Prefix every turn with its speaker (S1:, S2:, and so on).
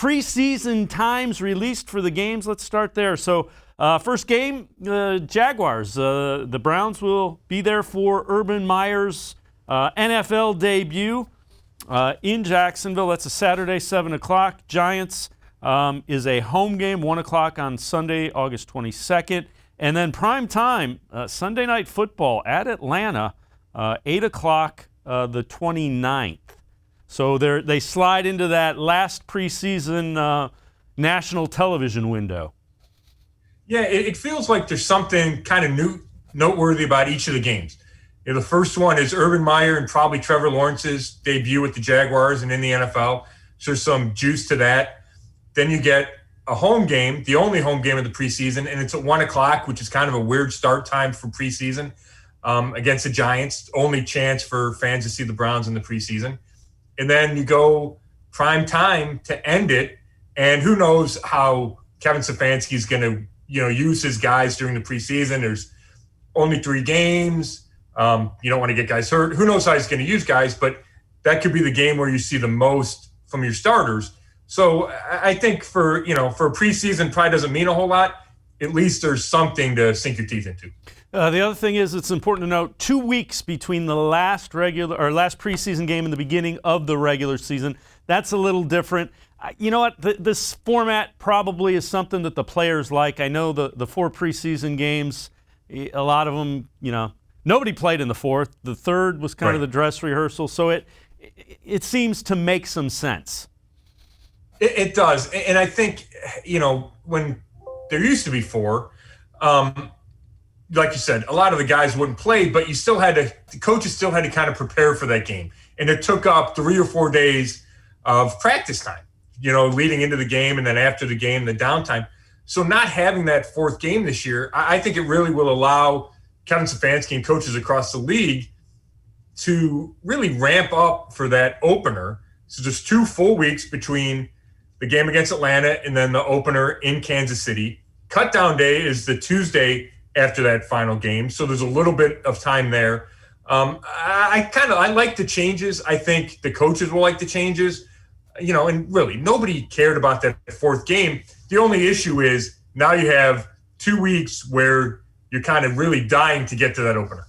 S1: preseason times released for the games. Let's start there. So first game, Jaguars. The Browns will be there for Urban Meyer's NFL debut in Jacksonville. That's a Saturday, 7 o'clock. Giants is a home game, 1 o'clock on Sunday, August 22nd. And then prime time, Sunday Night Football at Atlanta, 8 o'clock the 29th. So they slide into that last preseason national television window.
S2: Yeah, it feels like there's something kind of noteworthy about each of the games. The first one is Urban Meyer and probably Trevor Lawrence's debut with the Jaguars and in the NFL. So there's some juice to that. Then you get a home game, the only home game of the preseason, and it's at 1 o'clock, which is kind of a weird start time for preseason against the Giants. Only chance for fans to see the Browns in the preseason. And then you go prime time to end it, and who knows how Kevin Stefanski's going to use his guys during the preseason. There's only 3 games. You don't want to get guys hurt. Who knows how he's going to use guys, but that could be the game where you see the most from your starters. So I think for a preseason probably doesn't mean a whole lot. At least there's something to sink your teeth into.
S1: The other thing is it's important to note 2 weeks between the last preseason game and the beginning of the regular season. That's a little different. You know what? This format probably is something that the players like. I know the 4 preseason games, a lot of them, nobody played in the 4th. The 3rd was kind of the dress rehearsal. So it seems to make some sense.
S2: It does. And I think, when there used to be 4, like you said, a lot of the guys wouldn't play, but the coaches still had to kind of prepare for that game. And it took up 3 or 4 days of practice time, leading into the game and then after the game, the downtime. So not having that 4th game this year, I think it really will allow Kevin Stefanski and coaches across the league to really ramp up for that opener. So just 2 full weeks between the game against Atlanta and then the opener in Kansas City. Cutdown day is the Tuesday after that final game. So there's a little bit of time there. I like the changes. I think the coaches will like the changes, and really nobody cared about that 4th game. The only issue is now you have 2 weeks where you're kind of really dying to get to that opener.